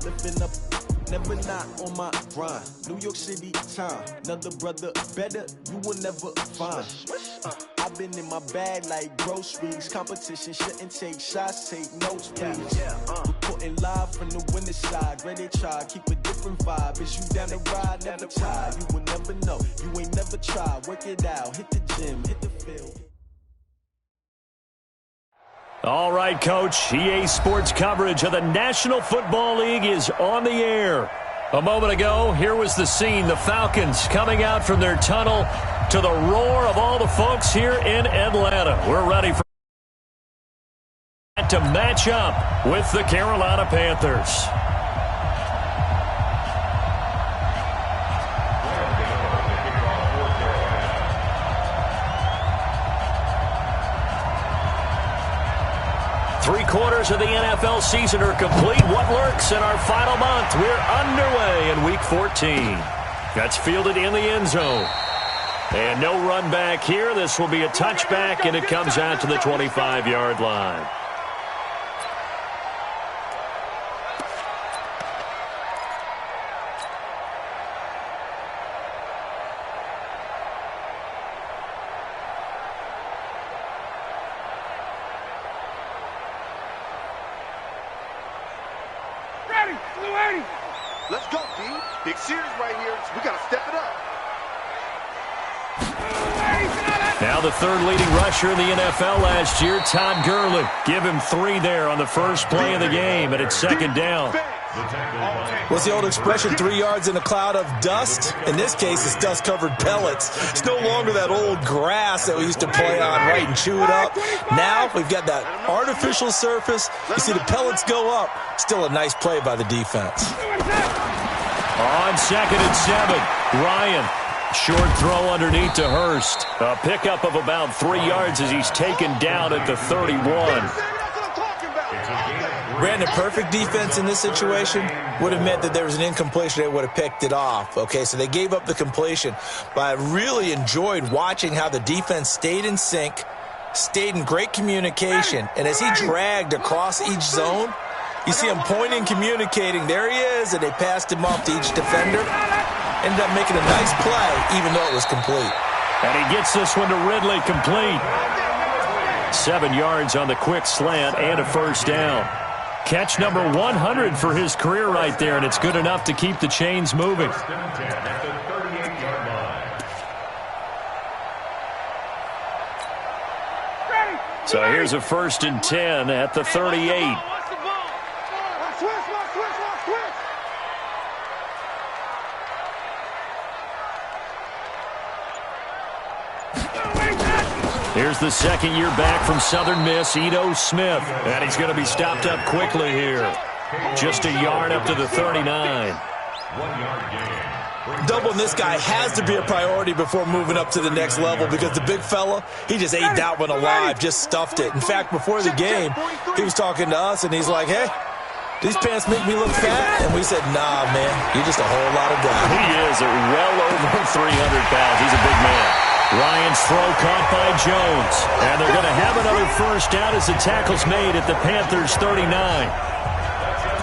lifting up, never not on my grind. New York City time, another brother better, you will never find. I've been in my bag like groceries. Competition shouldn't take shots, take notes, please. Reporting live from the winning side. Ready to try, keep a different vibe. Is you down the ride, never tired. You will never know, you ain't never tried. Work it out, hit the gym, hit the field. All right, Coach. EA Sports coverage of the National Football League is on the air. A moment ago, here was the scene. The Falcons coming out from their tunnel to the roar of all the folks here in Atlanta. We're ready for to match up with the Carolina Panthers. Three-quarters of the NFL season are complete. What lurks in our final month? We're underway in Week 14. That's fielded in the end zone. And no run back here. This will be a touchback, and it comes out to the 25-yard line. Let's go, D. Big series right here. We got to step it up. Now the third leading rusher in the NFL last year, Todd Gurley. Give him 3 there on the first play of the game, and it's second down. What's the old expression, 3 yards in a cloud of dust? In this case, it's dust-covered pellets. It's no longer that old grass that we used to play on, right, and chew it up. Now we've got that artificial surface. You see the pellets go up. Still a nice play by the defense. On 2nd and 7, Ryan. Short throw underneath to Hurst. A pickup of about 3 yards as he's taken down at the 31. Brandon, perfect defense in this situation would have meant that there was an incompletion. They would have picked it off. Okay, so they gave up the completion. But I really enjoyed watching how the defense stayed in sync, stayed in great communication. And as he dragged across each zone, you see him pointing, communicating. There he is, and they passed him off to each defender. Ended up making a nice play, even though it was complete. And he gets this one to Ridley, complete. 7 yards on the quick slant and a first down. Catch number 100 for his career right there, and it's good enough to keep the chains moving. So here's a 1st and 10 at the 38. Here's the second year back from Southern Miss, Ito Smith. And he's going to be stopped up quickly here. Just a yard up to the 39. Doubling this guy has to be a priority before moving up to the next level because the big fella, he just ate that one alive, just stuffed it. In fact, before the game, he was talking to us, and he's like, hey, these pants make me look fat? And we said, nah, man, you're just a whole lot of guy. He is well over 300 pounds. He's a big man. Ryan's throw caught by Jones. And they're going to have another first down as the tackle's made at the Panthers' 39.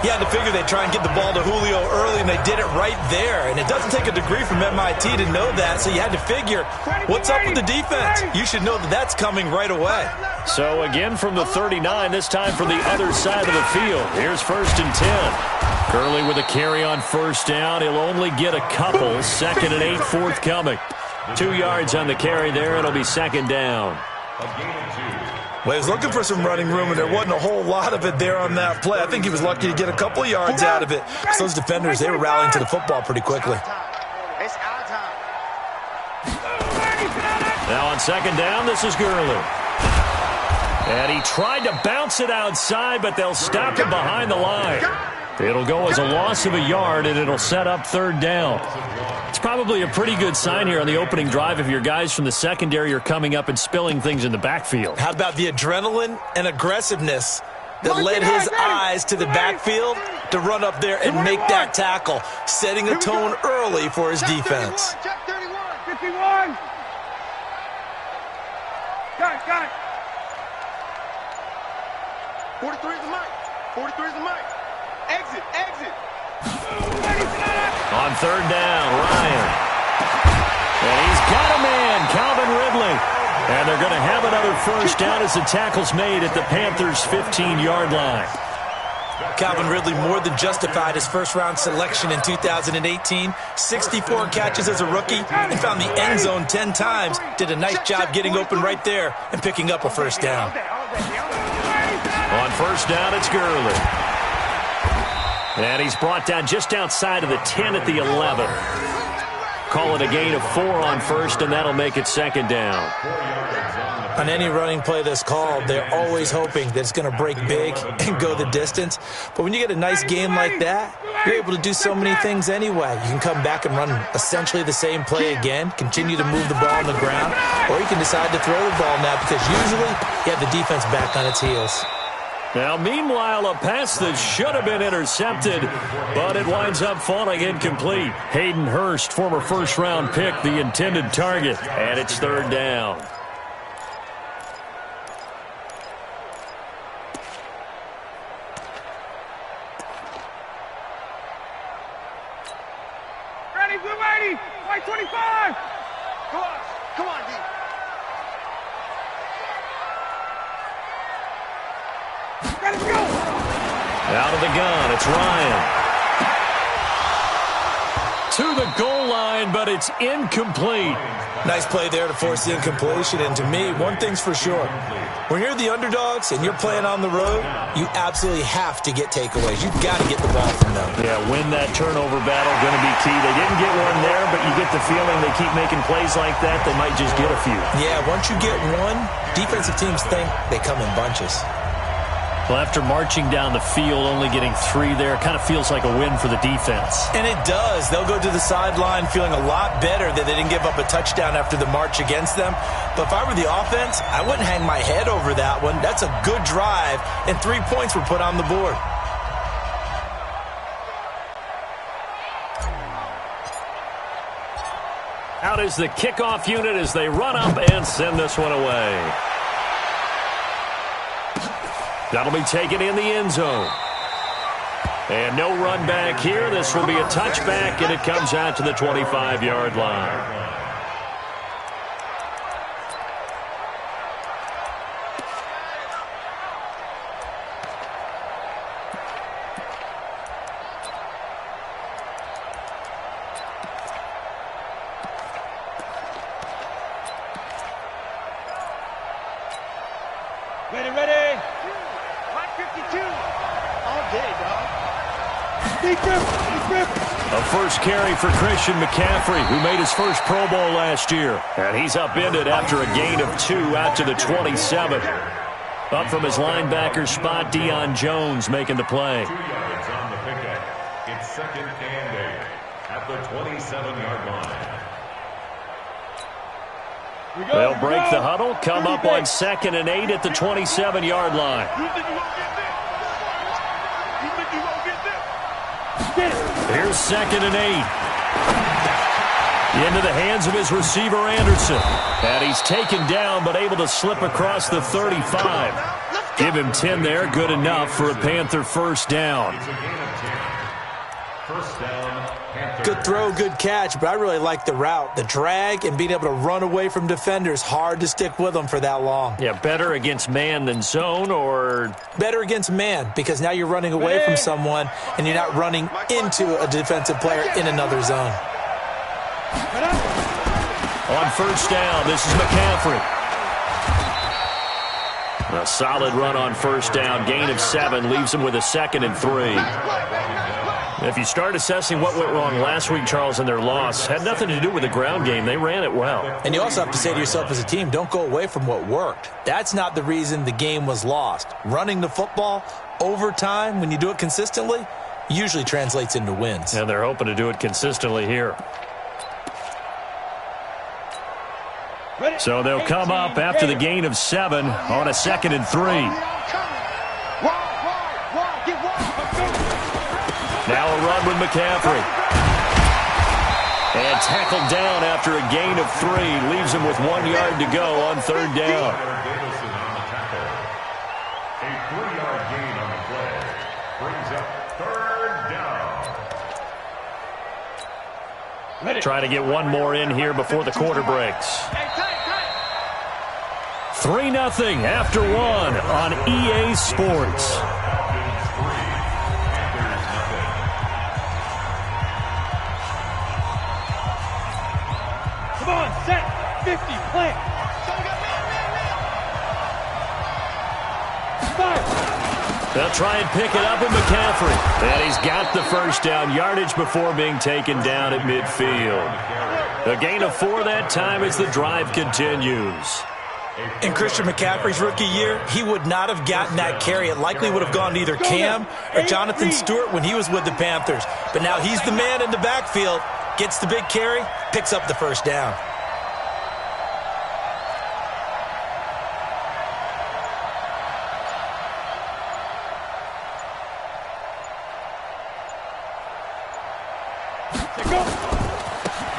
You had to figure they'd try and get the ball to Julio early, and they did it right there. And it doesn't take a degree from MIT to know that, so you had to figure, what's up with the defense? You should know that that's coming right away. So again from the 39, this time from the other side of the field. Here's 1st and 10. Gurley with a carry on first down. He'll only get a couple. 2nd and 8 forthcoming. 2 yards on the carry there. It'll be second down. Well, he was looking for some running room, and there wasn't a whole lot of it there on that play. I think he was lucky to get a couple of yards out of it. Because those defenders, they were rallying to the football pretty quickly. Now on second down, this is Gurley. And he tried to bounce it outside, but they'll stop him behind the line. It'll go as a loss of a yard, and it'll set up 3rd down. It's probably a pretty good sign here on the opening drive if your guys from the secondary are coming up and spilling things in the backfield. How about the adrenaline and aggressiveness that led his eyes to the backfield to run up there and make that tackle, setting a tone early for his defense. Check 31, 51. Got it. 43 is the mic. 43 is the mic. Exit. On third down, Ryan. And he's got a man, Calvin Ridley. And they're going to have another first down as the tackle's made at the Panthers' 15-yard line. Calvin Ridley more than justified his first-round selection in 2018. 64 catches as a rookie and found the end zone 10 times. Did a nice job getting open right there and picking up a first down. On first down, it's Gurley. And he's brought down just outside of the 10 at the 11. Call it a gain of 4 on first, and that'll make it second down. On any running play that's called, they're always hoping that it's going to break big and go the distance. But when you get a nice game like that, you're able to do so many things anyway. You can come back and run essentially the same play again, continue to move the ball on the ground, or you can decide to throw the ball now because usually you have the defense back on its heels. Now, meanwhile, a pass that should have been intercepted, but it winds up falling incomplete. Hayden Hurst, former first-round pick, the intended target, and it's third down. Ready, blue 80, white 25. Come on, D. Let's go! Out of the gun, it's Ryan. To the goal line, but it's incomplete. Nice play there to force the incompletion. And to me, one thing's for sure. When you're the underdogs and you're playing on the road, you absolutely have to get takeaways. You've got to get the ball from them. Yeah, win that turnover battle, going to be key. They didn't get one there, but you get the feeling they keep making plays like that, they might just get a few. Yeah, once you get one, defensive teams think they come in bunches. Well, after marching down the field, only getting 3 there, kind of feels like a win for the defense. And it does. They'll go to the sideline feeling a lot better that they didn't give up a touchdown after the march against them. But if I were the offense, I wouldn't hang my head over that one. That's a good drive, and 3 points were put on the board. Out is the kickoff unit as they run up and send this one away. That'll be taken in the end zone. And no run back here. This will be a touchback, and it comes out to the 25-yard line. Ready. 152. All day, dog. A first carry for Christian McCaffrey, who made his first Pro Bowl last year. And he's upended after a gain of 2 out to the 27. Up from his linebacker spot, Deion Jones making the play. 2 yards on the pickup. It's second and 8 at the 27-yard line. They'll break the huddle, come up on second and 8 at the 27-yard line. Here's second and 8. Into the hands of his receiver, Anderson. And he's taken down, but able to slip across the 35. Give him 10 there, good enough for a Panther first down. First down, Panthers. Good throw, good catch, but I really like the route. The drag and being able to run away from defenders. Hard to stick with them for that long. Yeah, better against man than zone, or Better against man, because now you're running away from someone and you're not running into a defensive player in another zone. on first down. This is McCaffrey. A solid run on first down. Gain of 7 leaves him with a 2nd and 3. If you start assessing what went wrong last week, Charles, in their loss, had nothing to do with the ground game. They ran it well. And you also have to say to yourself as a team, don't go away from what worked. That's not the reason the game was lost. Running the football over time, when you do it consistently, usually translates into wins. And they're hoping to do it consistently here. So they'll come up after the gain of 7 on a 2nd and 3. Now a run with McCaffrey. And tackled down after a gain of 3. Leaves him with 1 yard to go on 3rd down. A 3-yard gain on the play brings up 3rd down. Trying to get one more in here before the quarter breaks. 3-0 after one on EA Sports. Come on, set, 50, plant. They'll try and pick it up with McCaffrey. And he's got the first down, yardage before being taken down at midfield. A gain of 4 that time as the drive continues. In Christian McCaffrey's rookie year, he would not have gotten that carry. It likely would have gone to either Cam or Jonathan Stewart when he was with the Panthers. But now he's the man in the backfield, gets the big carry, picks up the first down.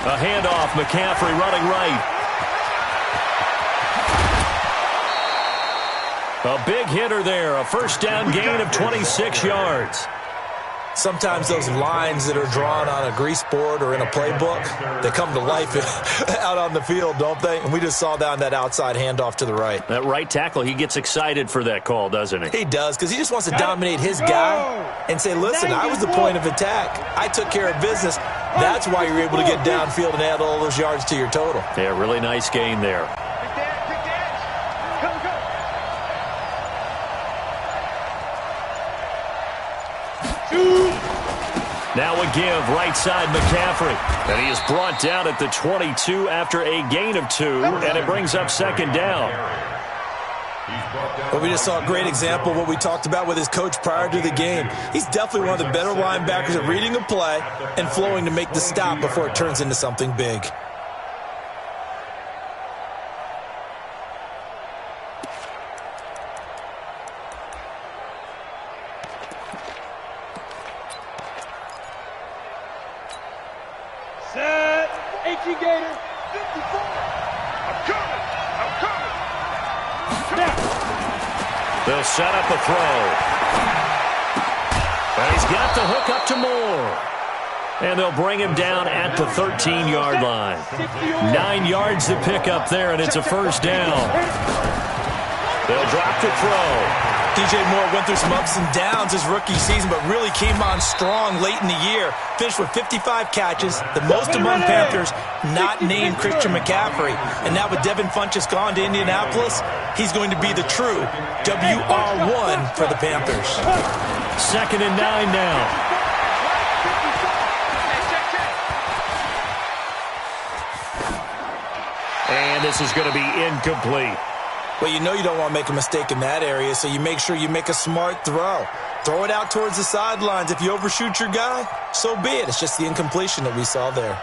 A handoff, McCaffrey running right. A big hitter there, a first down gain of 26 yards. Sometimes those lines that are drawn on a grease board or in a playbook, they come to life out on the field, don't they? And we just saw down that outside handoff to the right. That right tackle, he gets excited for that call, doesn't he? He does, because he just wants to dominate his guy and say, listen, I was the point of attack. I took care of business. That's why you're able to get downfield and add all those yards to your total. Yeah, really nice gain there. Now a give, right side McCaffrey. And he is brought down at the 22 after a gain of 2, and it brings up second down. Well, we just saw a great example of what we talked about with his coach prior to the game. He's definitely one of the better linebackers at reading a play and flowing to make the stop before it turns into something big. They'll set up a throw. And he's got the hook up to Moore. And they'll bring him down at the 13-yard line. 9 yards to pick up there, and it's a first down. They'll drop the throw. DJ Moore went through some ups and downs his rookie season, but really came on strong late in the year. Finished with 55 catches, the most among Panthers, not named Christian McCaffrey. And now with Devin Funchess gone to Indianapolis, he's going to be the true WR1 for the Panthers. 2nd and 9 now. And this is going to be incomplete. Well, you know you don't want to make a mistake in that area, so you make sure you make a smart throw. Throw it out towards the sidelines. If you overshoot your guy, so be it. It's just the incompletion that we saw there.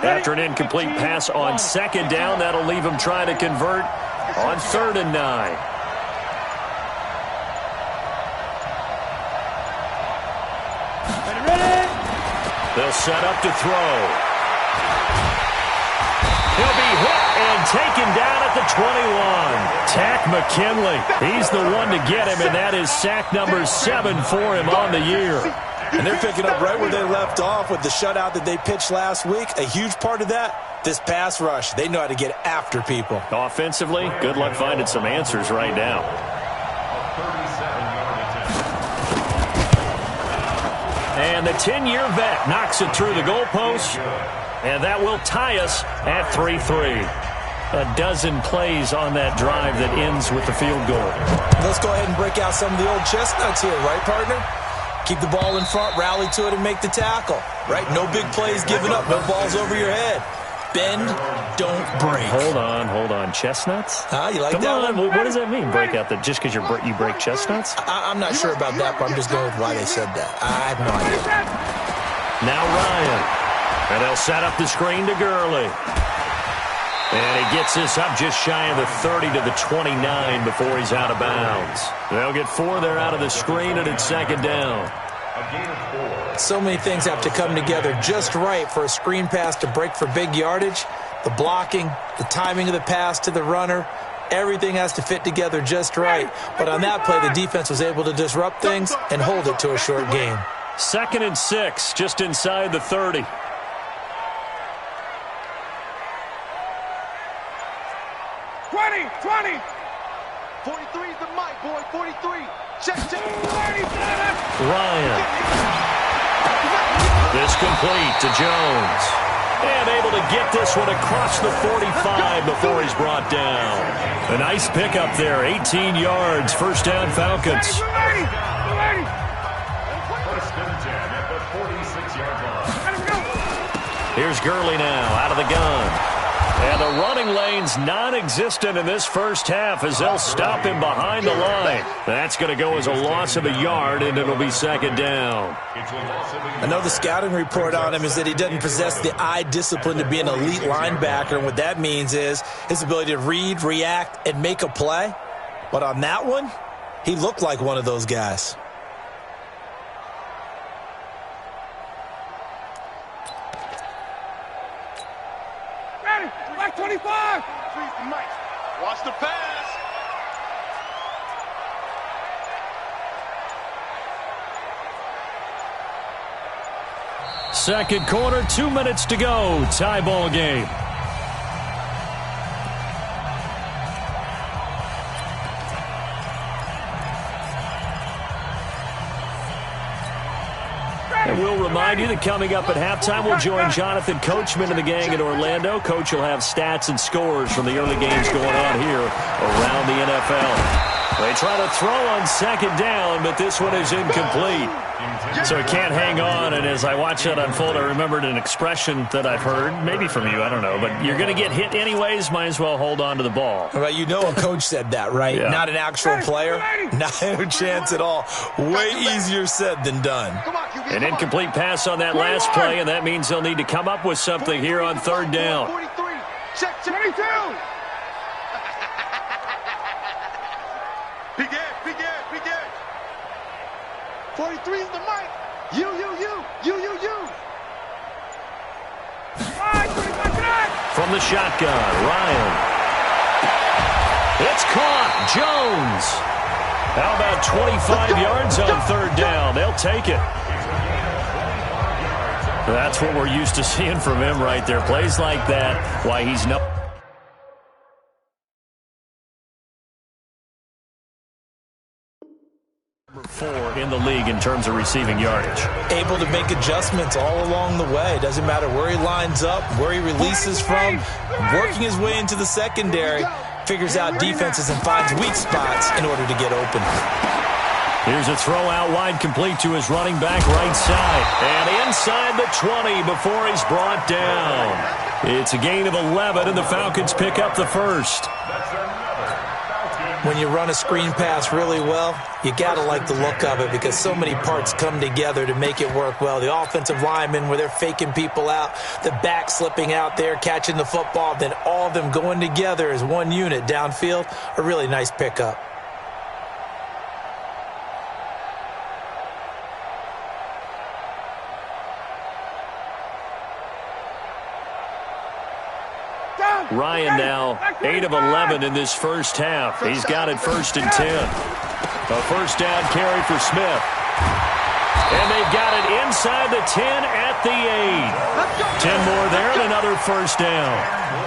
After an incomplete pass on 2nd down, that'll leave him trying to convert on 3rd and 9. They'll set up to throw. He'll be hit and taken down at the 21. Tack McKinley. He's the one to get him, and that is sack number 7 for him on the year. And they're picking up right where they left off with the shutout that they pitched last week. A huge part of that, this pass rush. They know how to get after people. Offensively, good luck finding some answers right now. And the 10-year vet knocks it through the goalpost. And that will tie us at 3-3. A dozen plays on that drive that ends with the field goal. Let's go ahead and break out some of the old chestnuts here, right, partner? Keep the ball in front, rally to it, and make the tackle. Right? No big plays given up, no balls over your head. Bend, don't break. Hold on. Chestnuts? You like Come that on. one? What does that mean, break out? Just because you break chestnuts? I'm not sure about that, but I'm just going with why they said that. I have no idea. Now Ryan. And they'll set up the screen to Gurley. And he gets this up just shy of the 30 to the 29 before he's out of bounds. They'll get 4 there out of the screen, and it's second down. A gain of 4. So many things have to come together just right for a screen pass to break for big yardage. The blocking, the timing of the pass to the runner, everything has to fit together just right. But on that play, the defense was able to disrupt things and hold it to a short gain. 2nd and 6, just inside the 30. 20. 43's the mic, boy. 43. Check. Ryan. This complete to Jones. And able to get this one across the 45 before he's brought down. A nice pickup there, 18 yards, first down Falcons. First and 10 at the 46-yard line. Here's Gurley now, out of the gun. And the running lane's non-existent in this first half as they'll stop him behind the line. That's going to go as a loss of a yard, and it'll be second down. I know the scouting report on him is that he doesn't possess the eye discipline to be an elite linebacker, and what that means is his ability to read, react, and make a play. But on that one, he looked like one of those guys. Like 25. Watch the pass. Second quarter, 2 minutes to go. Tie ball game. And we'll remind you that coming up at halftime, we'll join Jonathan Coachman and the gang in Orlando. Coach will have stats and scores from the early games going on here around the NFL. They try to throw on second down, but this one is incomplete. So he can't hang on, and as I watch that unfold, I remembered an expression that I've heard, maybe from you, I don't know, but you're going to get hit anyways, might as well hold on to the ball. Well, you know a coach said that, right? Yeah. Not an actual player. Not a chance at all. Way easier said than done. An incomplete pass on that last play, and that means they'll need to come up with something here on third down. 43. Check. 22. Big Ed. 43 is the mic. You. From the shotgun, Ryan. It's caught. Jones. How about 25 yards on third down? They'll take it. That's what we're used to seeing from him right there. Plays like that, why he's no... 4 in the league in terms of receiving yardage. Able to make adjustments all along the way. Doesn't matter where he lines up, where he releases from, working his way into the secondary, figures out defenses and finds weak spots in order to get open. Here's a throw out wide, complete to his running back right side. And inside the 20 before he's brought down. It's a gain of 11, and the Falcons pick up the first. When you run a screen pass really well, you got to like the look of it because so many parts come together to make it work well. The offensive linemen, where they're faking people out, the back slipping out there, catching the football, then all of them going together as one unit downfield. A really nice pickup. Ryan now 8 of 11 in this first half. He's got it 1st and 10. A first down carry for Smith. And they've got it inside the 10 at the 8. 10 more there and another first down.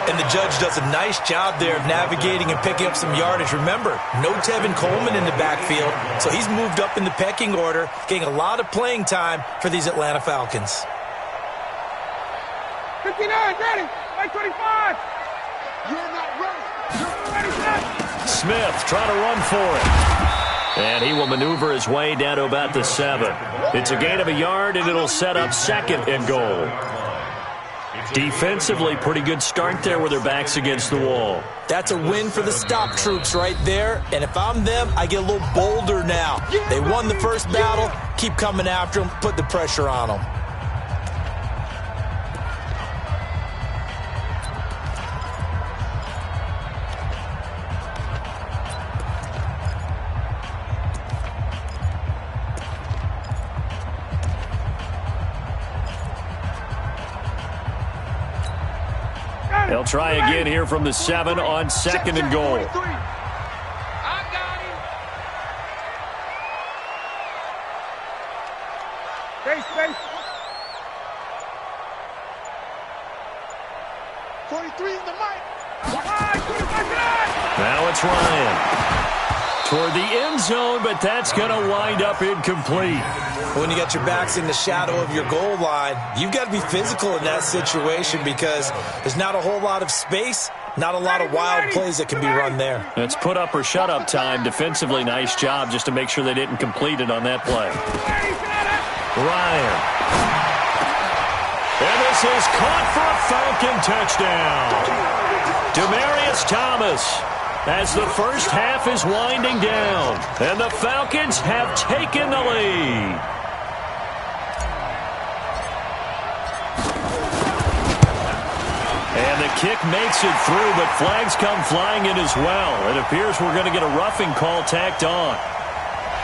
And the judge does a nice job there of navigating and picking up some yardage. Remember, no Tevin Coleman in the backfield, so he's moved up in the pecking order, getting a lot of playing time for these Atlanta Falcons. 59, ready. Like 25. You're not ready. Smith trying to run for it. And he will maneuver his way down to about the 7. It's a gain of a yard, and it'll set up 2nd and goal. Defensively, pretty good start there with their backs against the wall. That's a win for the stop troops right there. And if I'm them, I get a little bolder now. They won the first battle. Keep coming after them. Put the pressure on them. They'll try again here from the 7 on 2nd and goal. I got him. Space. 43 in the mic. Now it's Ryan. Toward the end zone, but that's going to wind up incomplete. When you got your backs in the shadow of your goal line, you've got to be physical in that situation because there's not a whole lot of space, not a lot of wild plays that can be run there. It's put up or shut up time. Defensively, nice job just to make sure they didn't complete it on that play. Ryan. And this is caught for a Falcon touchdown. Demaryius Thomas, as the first half is winding down, and the Falcons have taken the lead. And the kick makes it through, but flags come flying in as well. It appears we're going to get a roughing call tacked on.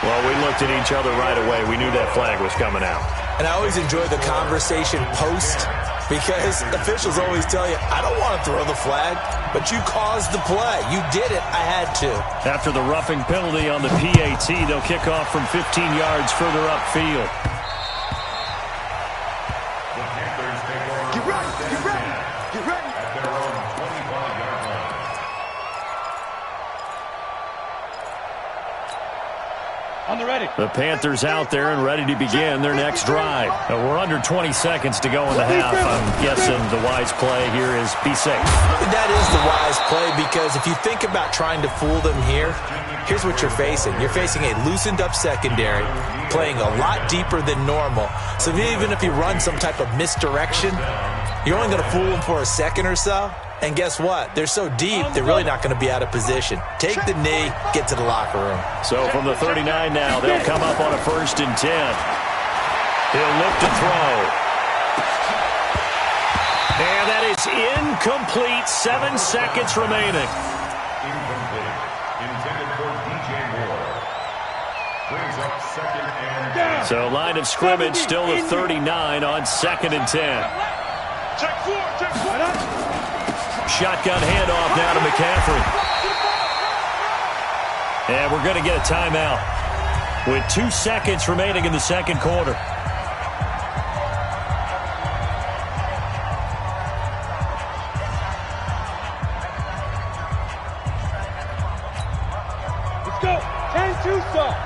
Well, we looked at each other right away. We knew that flag was coming out. And I always enjoy the conversation post because officials always tell you, I don't want to throw the flag, but you caused the play. You did it. I had to. After the roughing penalty on the PAT, they'll kick off from 15 yards further upfield. Get ready. At their own 25-yard line. On the ready. The Panthers out there and ready to begin their next drive. We're under 20 seconds to go in the half. I'm guessing the wise play here is be safe. That is the wise play because if you think about trying to fool them here, here's what you're facing. You're facing a loosened up secondary, playing a lot deeper than normal. So even if you run some type of misdirection, you're only going to fool them for a second or so. And guess what? They're so deep, they're really not going to be out of position. Take the knee, get to the locker room. So from the 39 now, they'll come up on a 1st and 10. He'll look to throw. And that is incomplete. 7 seconds remaining. Incomplete. Intended for DJ Moore. Brings up 2nd and 10. So line of scrimmage still the 39 on 2nd and 10. Check 4. Shotgun handoff now to McCaffrey. And we're going to get a timeout with 2 seconds remaining in the second quarter. Let's go. 10-2 stop.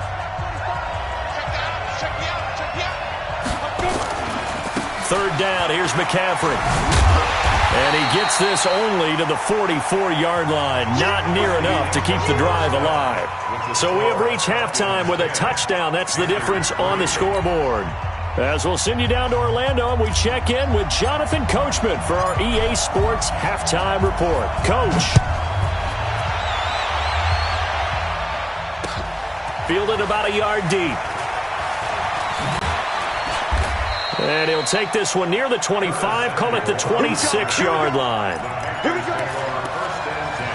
Third down, here's McCaffrey. And he gets this only to the 44-yard line. Not near enough to keep the drive alive. So we have reached halftime with a touchdown. That's the difference on the scoreboard. As we'll send you down to Orlando, and we check in with Jonathan Coachman for our EA Sports Halftime Report. Coach. Fielded about a yard deep. And he'll take this one near the 25, call it the 26-yard line. Here we go. 1st and 10.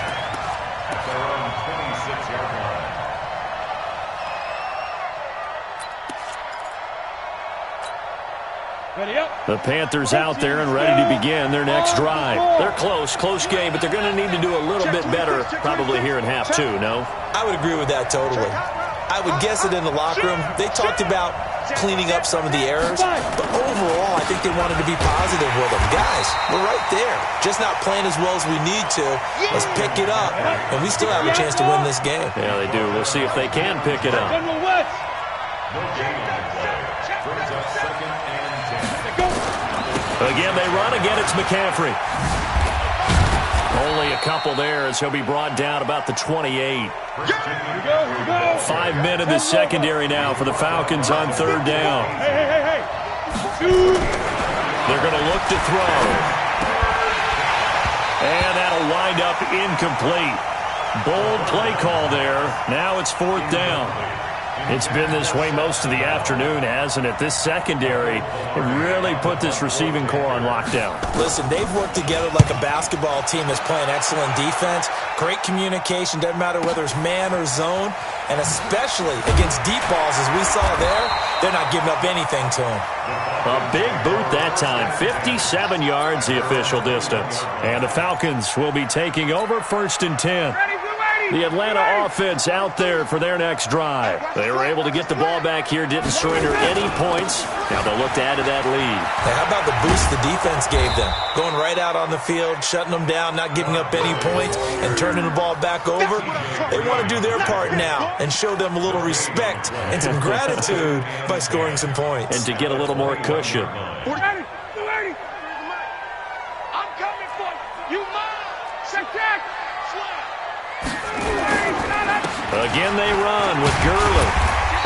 At their own 26-yard line. Ready up. The Panthers out there and ready to begin their next drive. They're close game, but they're going to need to do a little bit better probably here in half 2, no? I would agree with that totally. I would guess it in the locker room. They talked about cleaning up some of the errors, but overall, I think they wanted to be positive with them. Guys, we're right there. Just not playing as well as we need to. Let's pick it up, and we still have a chance to win this game. Yeah, they do. We'll see if they can pick it up. No gain on the play. Brings up 2nd and 10. Again, they run. Again, it's McCaffrey. Only a couple there as he'll be brought down about the 28. 5 men in the secondary now for the Falcons on 3rd down. Hey. They're going to look to throw. And that'll wind up incomplete. Bold play call there. Now it's 4th down. It's been this way most of the afternoon, hasn't it? This secondary really put this receiving core on lockdown. Listen, they've worked together like a basketball team that's playing excellent defense. Great communication, doesn't matter whether it's man or zone. And especially against deep balls, as we saw there, they're not giving up anything to them. A big boot that time. 57 yards, the official distance. And the Falcons will be taking over 1st and 10. The Atlanta offense out there for their next drive. They were able to get the ball back here, didn't surrender any points. Now they'll look to add to that lead. Hey, how about the boost the defense gave them? Going right out on the field, shutting them down, not giving up any points, and turning the ball back over. They want to do their part now and show them a little respect and some gratitude by scoring some points. And to get a little more cushion. I'm coming for you. You mine. Check. Again they run with Gurley.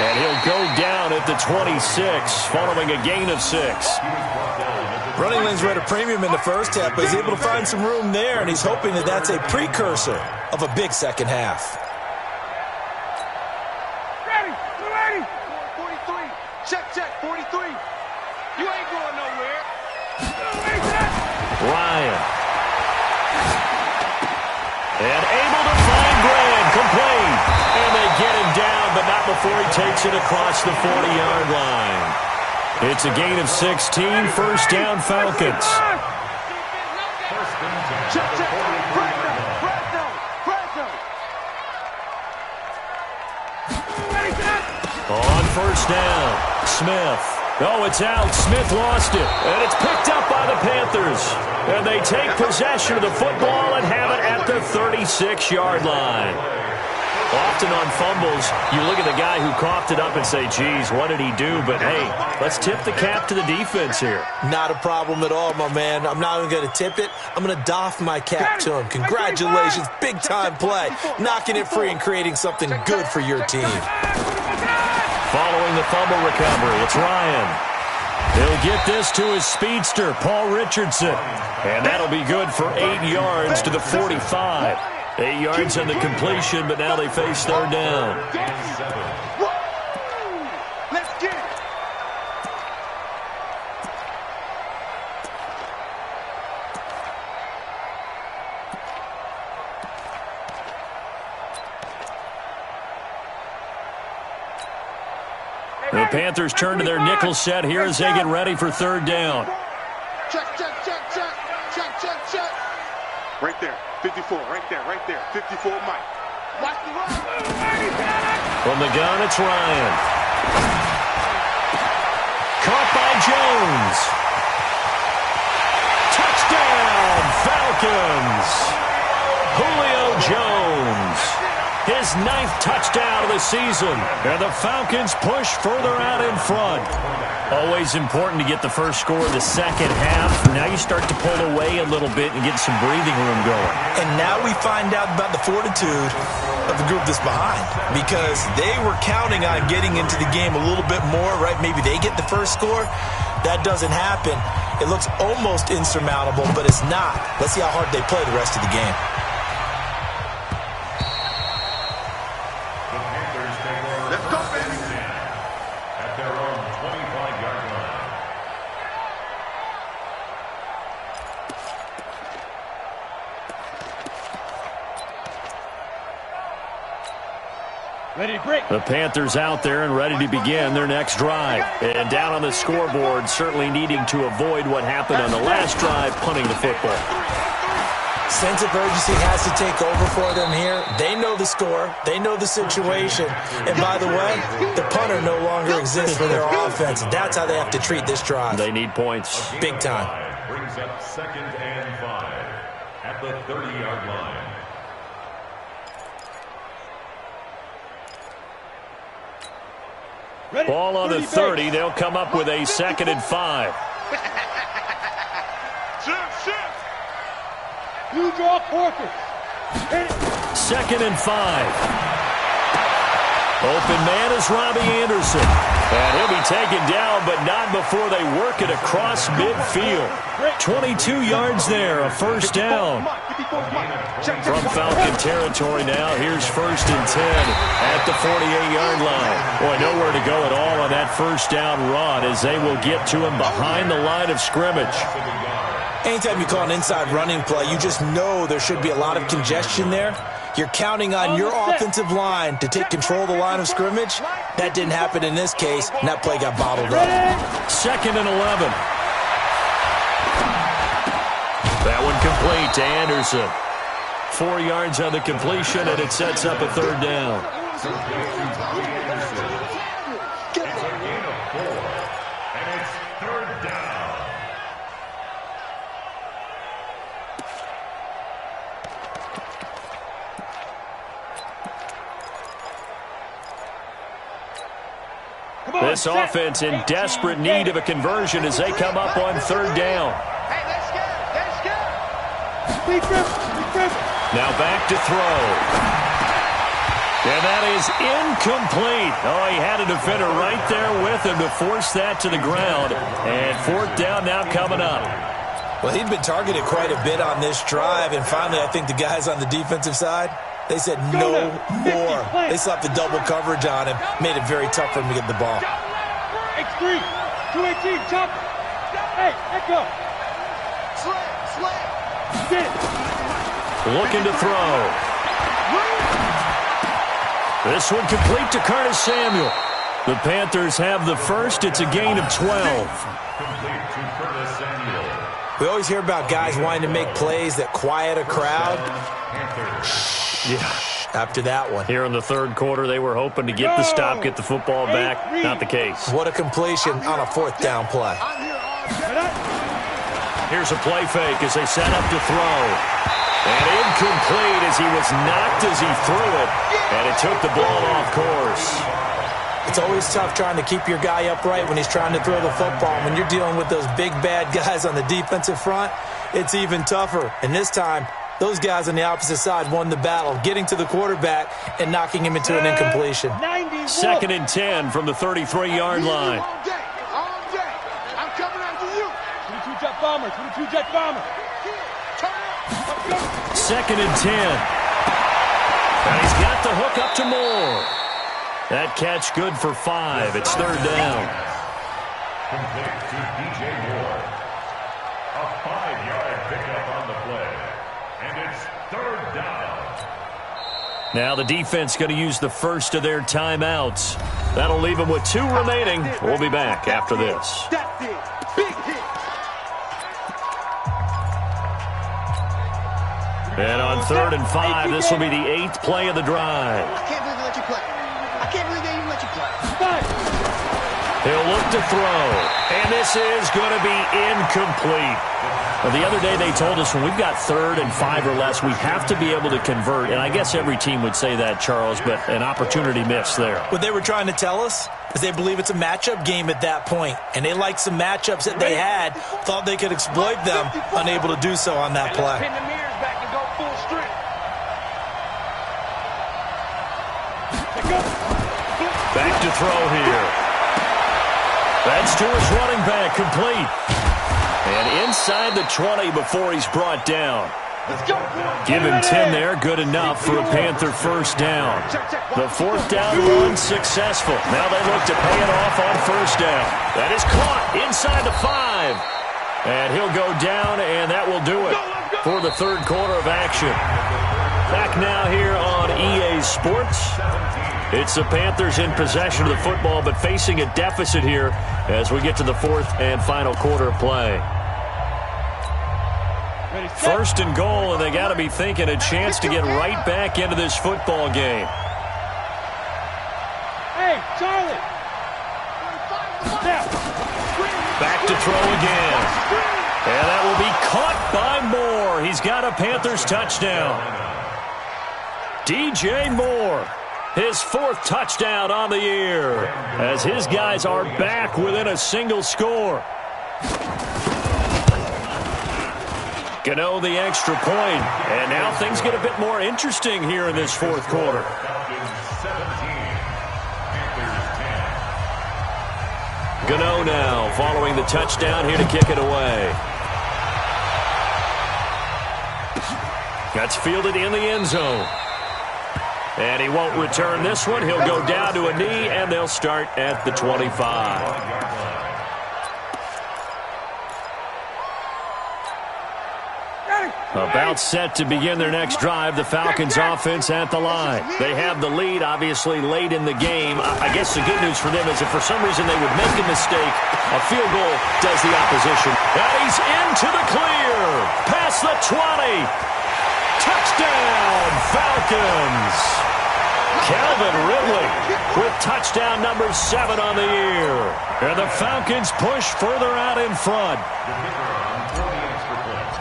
And he'll go down at the 26, following a gain of 6. Running lanes were at a premium in the first half, but he's able to find some room there, and he's hoping that that's a precursor of a big second half. Ready. 43. Check. 43. You ain't going nowhere. Ryan. And able to find Graham, complete. And they get him down, but not before he takes it across the 40-yard line. It's a gain of 16, 1st down Falcons. Check. On 1st down, Smith. Oh, it's out. Smith lost it. And it's picked up by the Panthers. And they take possession of the football and have it at the 36-yard line. Often on fumbles, you look at the guy who coughed it up and say, geez, what did he do? But, hey, let's tip the cap to the defense here. Not a problem at all, my man. I'm not even going to tip it. I'm going to doff my cap to him. Congratulations. Big-time play. Knocking it free and creating something good for your team. Following the fumble recovery, it's Ryan. He'll get this to his speedster, Paul Richardson. And that'll be good for 8 yards to the 45. 8 yards on the completion, but now they face 3rd down. Let's get it. The Panthers turn to their nickel set here as they get ready for 3rd down. Check. Right there. 54, right there. 54, Mike. Watch the run. From the gun, it's Ryan. Caught by Jones. Touchdown, Falcons. Julio Jones. His 9th touchdown of the season. And the Falcons push further out in front. Always important to get the first score of the second half. Now you start to pull away a little bit and get some breathing room going. And now we find out about the fortitude of the group that's behind, because they were counting on getting into the game a little bit more, right? Maybe they get the first score. That doesn't happen. It looks almost insurmountable, but it's not. Let's see how hard they play the rest of the game. Let's go, baby. At their own 25-yard line. Ready to break. The Panthers out there and ready to begin their next drive. And down on the scoreboard, certainly needing to avoid what happened on the last drive, punting the football. Sense of urgency has to take over for them here. They know the score. They know the situation. And by the way, the punter no longer exists for their offense. That's how they have to treat this drive. They need points. Big time. Brings up 2nd and 5 at the 30-yard line. Ball on the 30. They'll come up with a 2nd and 5. You draw quarters. 2nd and 5. Open man is Robbie Anderson. And he'll be taken down, but not before they work it across midfield. 22 yards there, a 1st down. From Falcon territory now, here's 1st and 10 at the 48-yard line. Boy, nowhere to go at all on that first down run as they will get to him behind the line of scrimmage. Anytime you call an inside running play, you just know there should be a lot of congestion there. You're counting on your offensive line to take control of the line of scrimmage. That didn't happen in this case, and that play got bottled up. 2nd and 11. That one complete to Anderson. 4 yards on the completion, and it sets up a 3rd down. It's a gain of 4, and it's 3rd down. This offense in desperate need of a conversion as they come up on 3rd down. Hey, let's go. Now back to throw. And that is incomplete. Oh, he had a defender right there with him to force that to the ground. And 4th down now coming up. Well, he'd been targeted quite a bit on this drive, and finally I think the guys on the defensive side, they said no more. They slapped the double coverage on him, made it very tough for him to get the ball. X3, 218, chop. Hey, echo. Slam. Get it. Looking to throw. This one complete to Curtis Samuel. The Panthers have the first. It's a gain of 12. Complete to Curtis Samuel. We always hear about guys wanting to make plays that quiet a crowd. After that one. Here in the 3rd quarter, they were hoping to get the stop, get the football back. Not the case. What a completion on a 4th down play. Here's a play fake as they set up to throw. And incomplete as he was knocked as he threw it. And it took the ball off course. It's always tough trying to keep your guy upright when he's trying to throw the football. When you're dealing with those big, bad guys on the defensive front, it's even tougher. And this time, those guys on the opposite side won the battle, getting to the quarterback and knocking him into an incompletion. 2nd and 10 from the 33-yard line. All day. I'm coming after you. 22-jet bomber. 22-jet bomber. 2nd and 10. And he's got the hook up to Moore. That catch good for 5. It's 3rd down. Complete to DJ Moore. A 5-yard pickup on the play. And it's 3rd down. Now the defense going to use the first of their timeouts. That'll leave them with 2 remaining. We'll be back after this. That's it. Big hit. And on 3rd and 5, this will be the 8th play of the drive. I can't believe they let you play. I can't believe they even let you play. He'll look to throw. And this is going to be incomplete. Well, the other day they told us when we've got 3rd and 5 or less, we have to be able to convert. And I guess every team would say that, Charles, but an opportunity missed there. What they were trying to tell us is they believe it's a matchup game at that point. And they liked some matchups that they had, thought they could exploit them, unable to do so on that play. Pin the mirrors back and go full strength. Back to throw here. That's to his running back, complete. And inside the 20 before he's brought down. Let's go. Give him 10 there, good enough for a Panther first down. The 4th down run successful. Now they look to pay it off on 1st down. That is caught inside the 5. And he'll go down, and that will do it for the 3rd quarter of action. Back now here on EA Sports. It's the Panthers in possession of the football, but facing a deficit here as we get to the 4th and final quarter of play. 1st and goal, and they got to be thinking a chance to get right back into this football game. Hey, Charlie. Back to throw again. And that will be caught by Moore. He's got a Panthers touchdown. DJ Moore, his 4th touchdown on the year, as his guys are back within a single score. Gano the extra point, and now things get a bit more interesting here in this 4th quarter. Gano now following the touchdown here to kick it away. That's fielded in the end zone. And he won't return this one. He'll go down to a knee, and they'll start at the 25. About set to begin their next drive, the Falcons offense at the line. They have the lead, obviously, late in the game. I guess the good news for them is if for some reason they would make a mistake, a field goal does the opposition. And he's into the clear. Past the 20. Touchdown, Falcons. Calvin Ridley with touchdown number 7 on the year. And the Falcons push further out in front.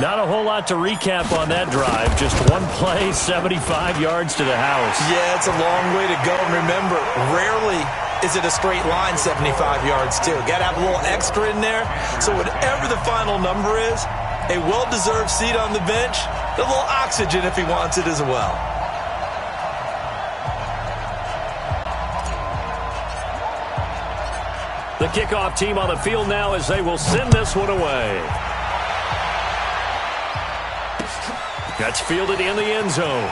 Not a whole lot to recap on that drive. Just one play, 75 yards to the house. Yeah, it's a long way to go. And remember, rarely is it a straight line 75 yards, too. Got to have a little extra in there. So whatever the final number is, a well-deserved seat on the bench, a little oxygen if he wants it as well. The kickoff team on the field now as they will send this one away. That's fielded in the end zone.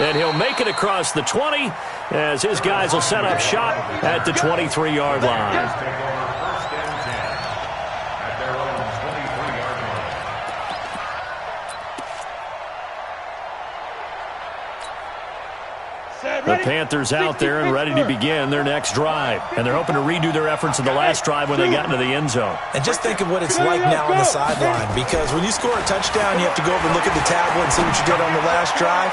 And he'll make it across the 20 as his guys will set up shop at the 23-yard line. The Panthers out there and ready to begin their next drive. And they're hoping to redo their efforts in the last drive when they got into the end zone. And just think of what it's like now on the sideline, because when you score a touchdown, you have to go over and look at the tablet and see what you did on the last drive.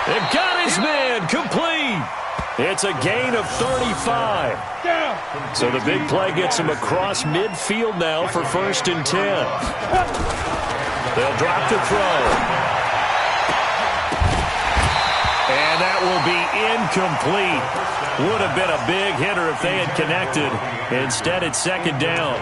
They've got his man complete. It's a gain of 35. So the big play gets him across midfield now for 1st and 10. They'll drop the throw. And that will be incomplete. Would have been a big hitter if they had connected. Instead, it's 2nd down.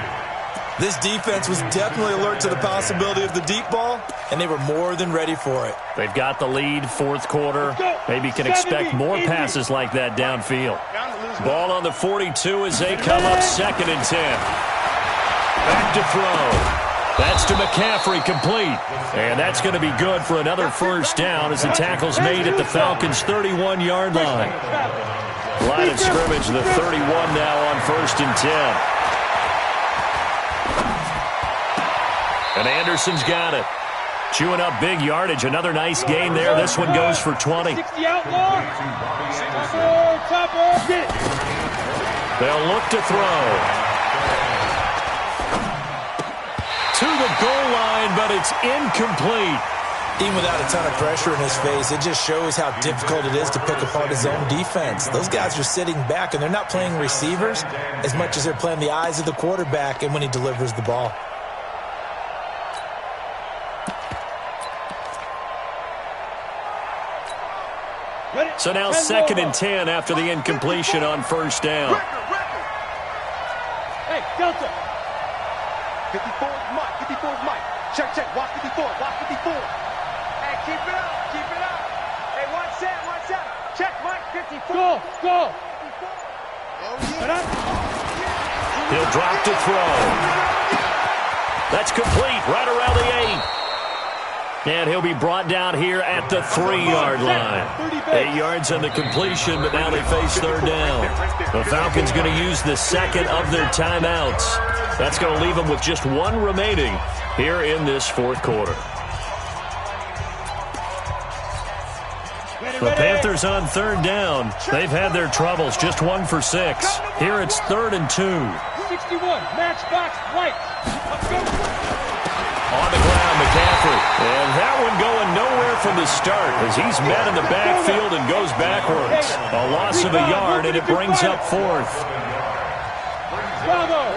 This defense was definitely alert to the possibility of the deep ball, and they were more than ready for it. They've got the lead, 4th quarter. Maybe can expect more passes like that downfield. Ball on the 42 as they come up 2nd and 10. Back to throw. That's to McCaffrey, complete. And that's going to be good for another 1st down as the tackle's made at the Falcons' 31-yard line. Line of scrimmage, the 31 now on 1st and 10. And Anderson's got it. Chewing up big yardage. Another nice gain there. This one goes for 20. They'll look to throw. To the goal line, but it's incomplete. Even without a ton of pressure in his face, it just shows how difficult it is to pick apart his own defense. Those guys are sitting back, and they're not playing receivers as much as they're playing the eyes of the quarterback and when he delivers the ball. So now 2nd and 10 after the incompletion on 1st down. Hey, Delta. 54 is Mike. 54 is Mike. Check, check. Watch 54. Watch 54. Hey, keep it up. Keep it up. Hey, watch that. Watch that. Check, Mike. 54. Go. Go. 54. He'll drop to throw. That's complete. Right around the 8. And he'll be brought down here at the 3-yard line. 8 yards on the completion, but now they face 3rd down. The Falcons going to use the 2nd of their timeouts. That's going to leave them with just 1 remaining here in this 4th quarter. The Panthers on 3rd down. They've had their troubles, just 1 for 6. Here it's 3rd and 2. 61, matchbox, right. Let's go. On the ground, McCaffrey. And that one going nowhere from the start as he's met in the backfield and goes backwards. A loss of a yard, and it brings up 4th. Bravo.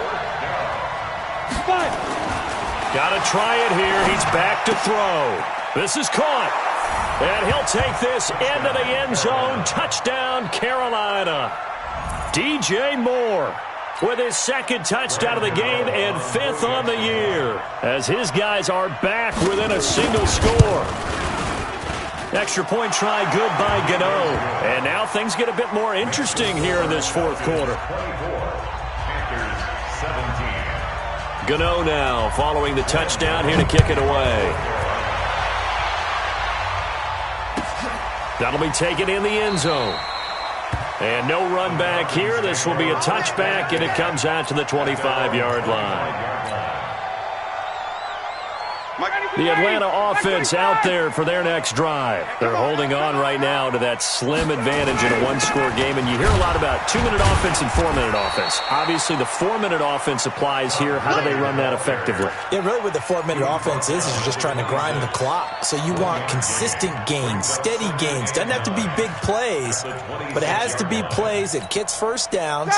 Got to try it here. He's back to throw. This is caught. And he'll take this into the end zone. Touchdown, Carolina. DJ Moore with his 2nd touchdown of the game and 5th on the year as his guys are back within a single score. Extra point try good by Gano. And now things get a bit more interesting here in this 4th quarter. Gano now following the touchdown here to kick it away. That'll be taken in the end zone. And no run back here. This will be a touchback, and it comes out to the 25-yard line. The Atlanta offense out there for their next drive. They're holding on right now to that slim advantage in a one-score game, and you hear a lot about 2-minute offense and 4-minute offense. Obviously, the 4-minute offense applies here. How do they run that effectively? Yeah, really what the 4-minute offense is you're just trying to grind the clock. So you want consistent gains, steady gains. Doesn't have to be big plays, but it has to be plays that gets first downs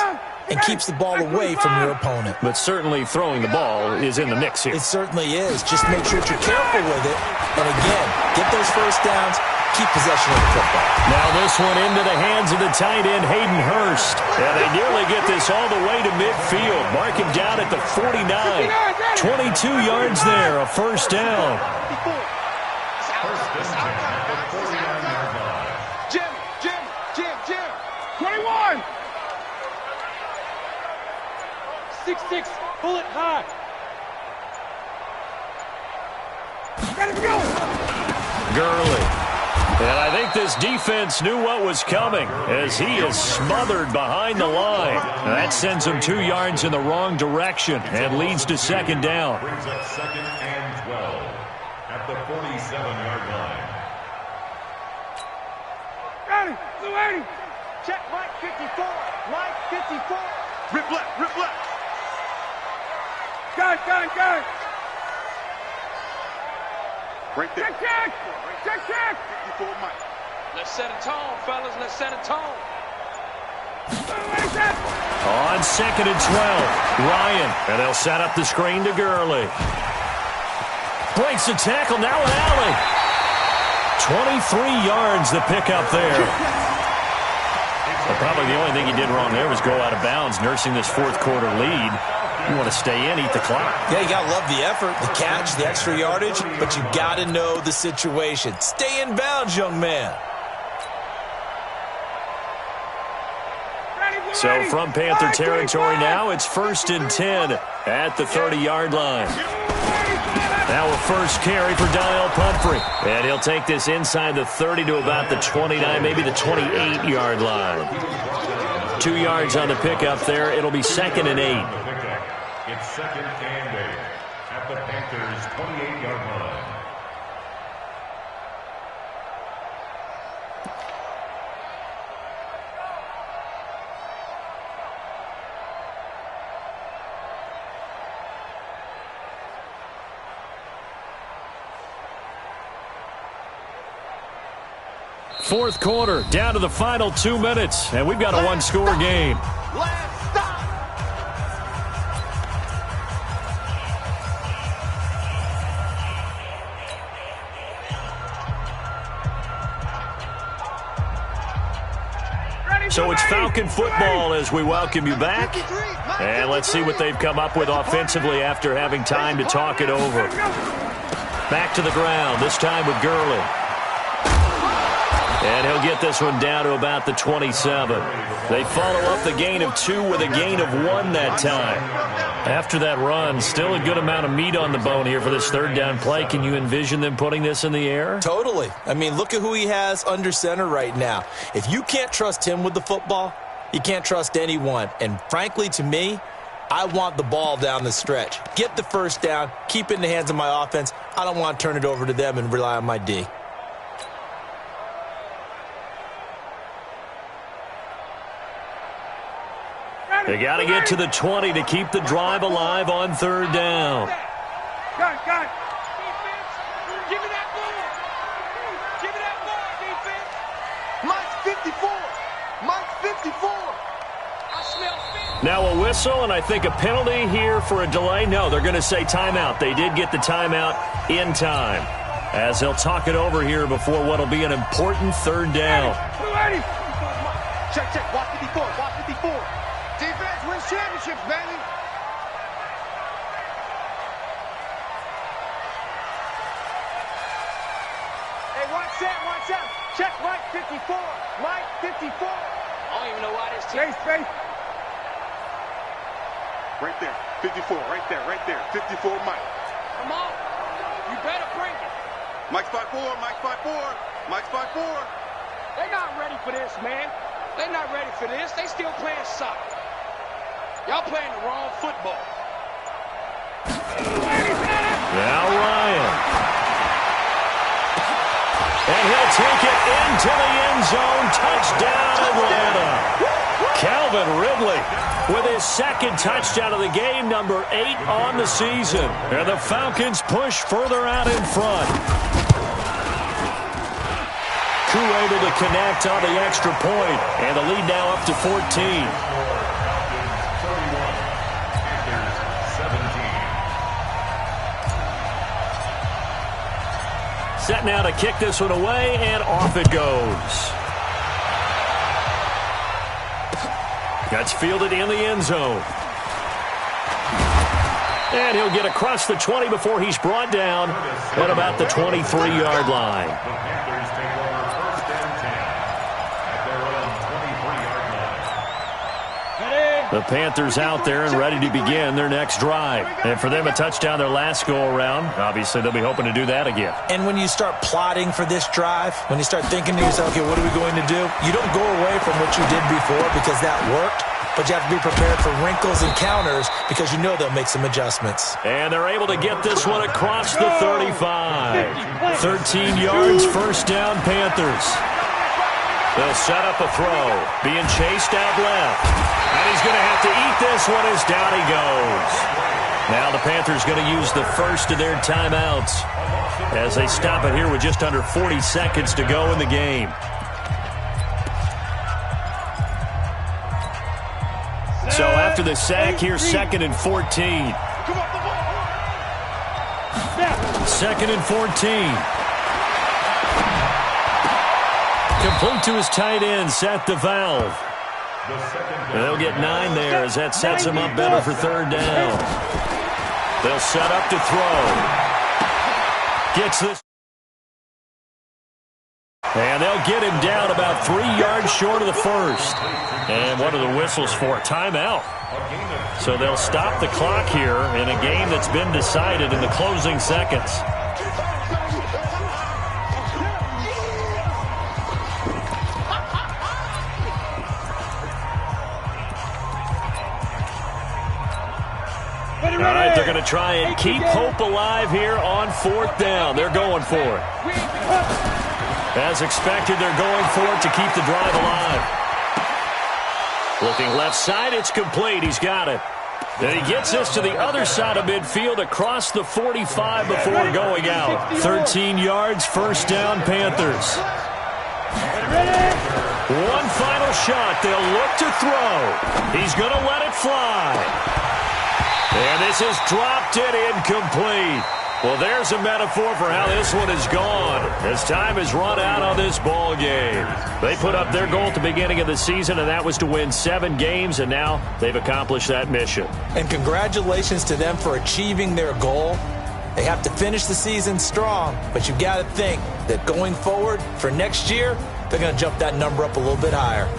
and keeps the ball away from your opponent. But certainly throwing the ball is in the mix here. It certainly is. Just make sure that you're careful with it. And again, get those first downs, keep possession of the football. Now this one into the hands of the tight end, Hayden Hurst. And they nearly get this all the way to midfield. Mark him down at the 49. 22 yards there, a first down. Jim. 21. 6-6, pull it high. Let him go. Gurley. And I think this defense knew what was coming as he is smothered behind the line. And that sends him 2 yards in the wrong direction and leads to second down. Brings up 2nd and 12 at the 47-yard line. Ready, Blue 80. Check Mike 54. Mike 54. Rip left. Got it. Right there. Check. 54 Mike. Let's set a tone, fellas. Let's set a tone. On 2nd and 12, Ryan. And they'll set up the screen to Gurley. Breaks the tackle, now an alley. 23 yards the pickup there. Well, probably the only thing he did wrong there was go out of bounds, nursing this fourth quarter lead. You want to stay in, eat the clock. Yeah, you got to love the effort, the catch, the extra yardage, but you got to know the situation. Stay in bounds, young man. So from Panther territory now, it's 1st and 10 at the 30-yard line. Now a first carry for Daniel Pumphrey. And he'll take this inside the 30 to about the 29, maybe the 28-yard line. 2 yards on the pickup there. It'll be 2nd and 8. It's 2nd and 8 at the Panthers' 28-yard line. Fourth quarter, down to the final 2 minutes, and we've got a one-score game. So it's Falcon football as we welcome you back. And let's see what they've come up with offensively after having time to talk it over. Back to the ground, this time with Gurley. And he'll get this one down to about the 27. They follow up the gain of 2 with a gain of 1 that time. After that run, still a good amount of meat on the bone here for this third down play. Can you envision them putting this in the air? Totally. I mean, look at who he has under center right now. If you can't trust him with the football, you can't trust anyone. And frankly, to me, I want the ball down the stretch. Get the first down, keep it in the hands of my offense. I don't want to turn it over to them and rely on my D. They got to get to the 20 to keep the drive alive on third down. Got it. Defense, give me that ball. Give me that ball, defense. Mike's 54. Mike's 54. I smell 50. Now a whistle and I think a penalty here for a delay. No, they're going to say timeout. They did get the timeout in time as they'll talk it over here before what will be an important third down. Check. Watch 54. Watch 54. Defense wins championships, baby. Hey, watch out. Check Mike 54. Mike 54. I don't even know why this team. Space. Right there. 54. Right there. 54 Mike. Come on. You better bring it. Mike's 5'4". They're not ready for this, man. They're not ready for this. They still playing soccer. Y'all playing the wrong football. Now Ryan. And he'll take it into the end zone. Touchdown, Atlanta. Calvin Ridley with his second touchdown of the game, number 8 on the season. And the Falcons push further out in front. Koo able to connect on the extra point, and the lead now up to 14. Set now to kick this one away, and off it goes. That's fielded in the end zone. And he'll get across the 20 before he's brought down at about the 23-yard line. The Panthers out there and ready to begin their next drive. And for them, a touchdown their last go-around. Obviously, they'll be hoping to do that again. And when you start plotting for this drive, when you start thinking to yourself, okay, what are we going to do? You don't go away from what you did before because that worked, but you have to be prepared for wrinkles and counters because you know they'll make some adjustments. And they're able to get this one across the 35. 13 yards, first down, Panthers. They'll set up a throw, being chased out left. And he's going to have to eat this one as down he goes. Now the Panthers going to use the first of their timeouts as they stop it here with just under 40 seconds to go in the game. So after the sack, here's 2nd and 14. 2nd and 14. Complete to his tight end, Seth the Valve. They'll get 9 there as that sets him up better for third down. They'll set up to throw. Gets this. And they'll get him down about 3 yards short of the first. And what are the whistles for? Timeout. So they'll stop the clock here in a game that's been decided in the closing seconds. All right, they're going to try and keep hope alive here on 4th down. They're going for it. As expected, they're going for it to keep the drive alive. Looking left side, it's complete. He's got it. And he gets this to the other side of midfield across the 45 before going out. 13 yards, first down, Panthers. One final shot. They'll look to throw. He's going to let it fly. And this is dropped it incomplete. Well, there's a metaphor for how this one is gone as time has run out on this ball game. They put up their goal at the beginning of the season, and that was to win 7 games, and now they've accomplished that mission. And congratulations to them for achieving their goal. They have to finish the season strong, but you've got to think that going forward for next year, they're going to jump that number up a little bit higher.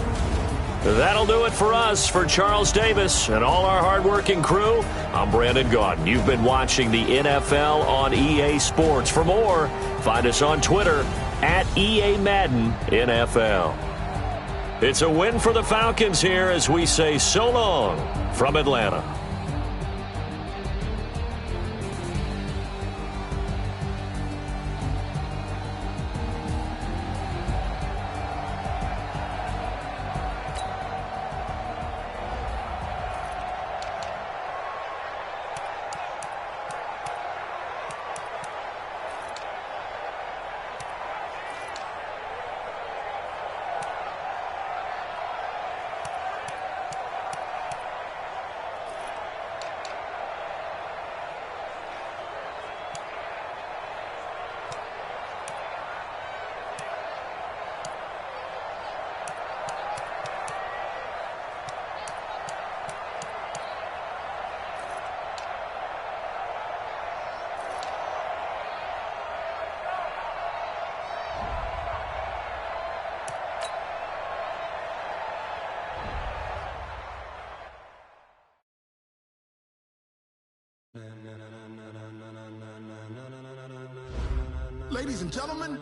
That'll do it for us. For Charles Davis and all our hardworking crew, I'm Brandon Gaudin. You've been watching the NFL on EA Sports. For more, find us on Twitter at EA Madden NFL. It's a win for the Falcons here as we say so long from Atlanta. Ladies and gentlemen,